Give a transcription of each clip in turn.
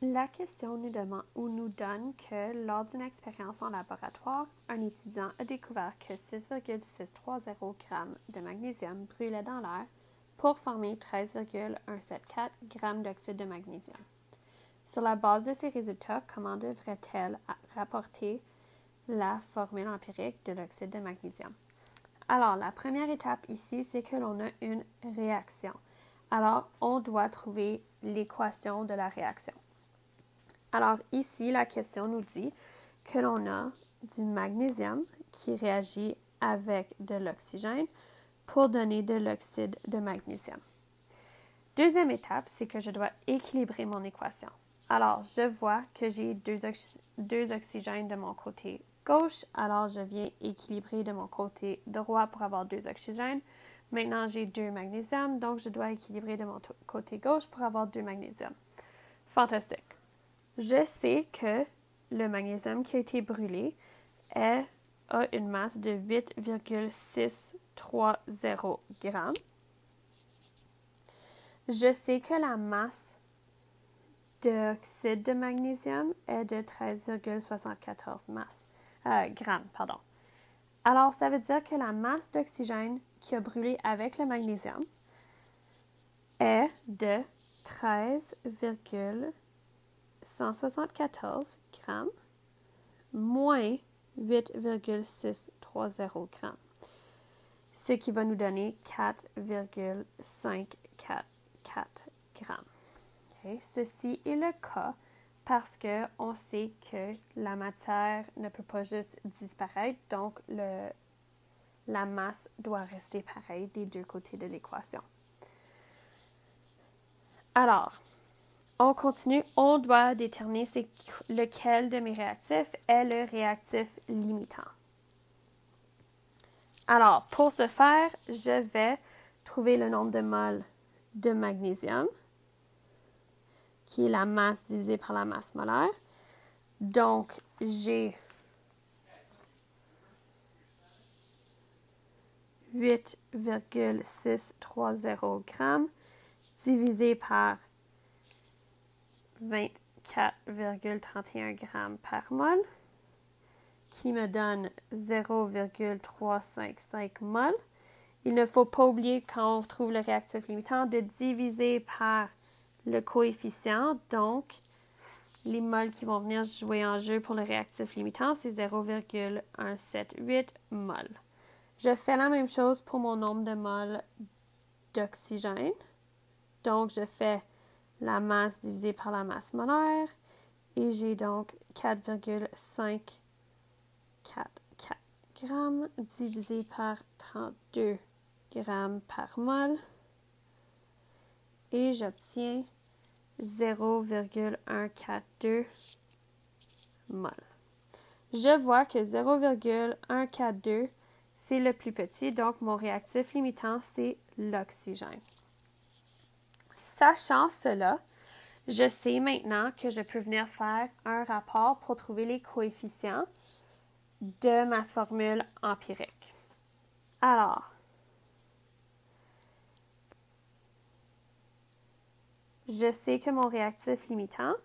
La question nous donne que lors d'une expérience en laboratoire, un étudiant a découvert que 6,630 g de magnésium brûlait dans l'air pour former 13,174 g d'oxyde de magnésium. Sur la base de ces résultats, comment devrait-elle rapporter la formule empirique de l'oxyde de magnésium? Alors, la première étape ici, c'est que l'on a une réaction. Alors, on doit trouver l'équation de la réaction. Alors, ici, la question nous dit que l'on a du magnésium qui réagit avec de l'oxygène pour donner de l'oxyde de magnésium. Deuxième étape, c'est que je dois équilibrer mon équation. Alors, je vois que j'ai deux oxygènes de mon côté gauche, alors je viens équilibrer de mon côté droit pour avoir 2 oxygènes. Maintenant, j'ai 2 magnésium, donc je dois équilibrer de mon côté gauche pour avoir 2 magnésium. Fantastique. Je sais que le magnésium qui a été brûlé a une masse de 8,630 g. Je sais que la masse d'oxyde de magnésium est de 13,74 grammes. Alors, ça veut dire que la masse d'oxygène qui a brûlé avec le magnésium est de 13,174 grammes moins 8,630 grammes, ce qui va nous donner 4,544 grammes. Okay. Ceci est le cas parce qu'on sait que la matière ne peut pas juste disparaître, donc la masse doit rester pareille des deux côtés de l'équation. Alors, on continue, on doit déterminer lequel de mes réactifs est le réactif limitant. Alors, pour ce faire, je vais trouver le nombre de moles de magnésium, qui est la masse divisée par la masse molaire. Donc, j'ai 8,630 grammes divisé par 24,31 grammes par mol, qui me donne 0,355 mol. Il ne faut pas oublier, quand on trouve le réactif limitant, de diviser par le coefficient. Donc, les moles qui vont venir jouer en jeu pour le réactif limitant, c'est 0,178 mol. Je fais la même chose pour mon nombre de moles d'oxygène. Donc, je fais la masse divisée par la masse molaire et j'ai donc 4,544 grammes divisé par 32 grammes par mol et j'obtiens 0,142 mol. Je vois que 0,142 c'est le plus petit, donc mon réactif limitant, c'est l'oxygène. Sachant cela, je sais maintenant que je peux venir faire un rapport pour trouver les coefficients de ma formule empirique. Alors, je sais que mon réactif limitant,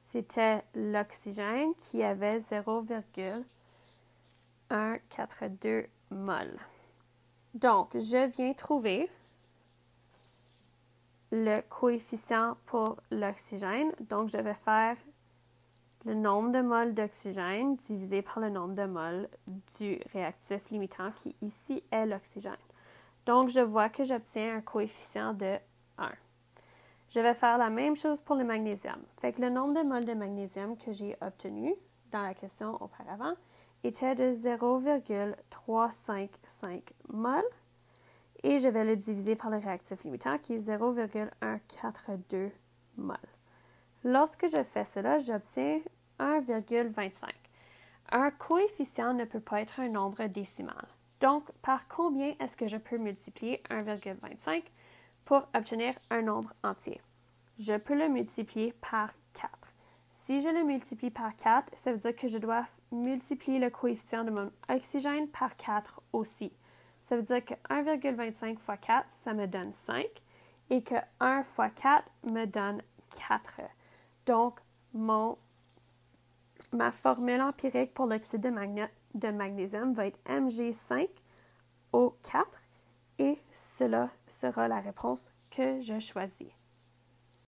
c'était l'oxygène qui avait 0,142 mol. Donc, je viens trouver le coefficient pour l'oxygène. Donc, je vais faire le nombre de moles d'oxygène divisé par le nombre de moles du réactif limitant qui ici est l'oxygène. Donc, je vois que j'obtiens un coefficient de 1. Je vais faire la même chose pour le magnésium. Fait que le nombre de moles de magnésium que j'ai obtenu dans la question auparavant était de 0,355 mol. Et je vais le diviser par le réactif limitant qui est 0,142 mol. Lorsque je fais cela, j'obtiens 1,25. Un coefficient ne peut pas être un nombre décimal. Donc, par combien est-ce que je peux multiplier 1,25 pour obtenir un nombre entier? Je peux le multiplier par 4. Si je le multiplie par 4, ça veut dire que je dois multiplier le coefficient de mon oxygène par 4 aussi. Ça veut dire que 1,25 fois 4, ça me donne 5 et que 1 fois 4 me donne 4. Donc, ma formule empirique pour l'oxyde de magnésium va être Mg5O4 et cela sera la réponse que je choisis.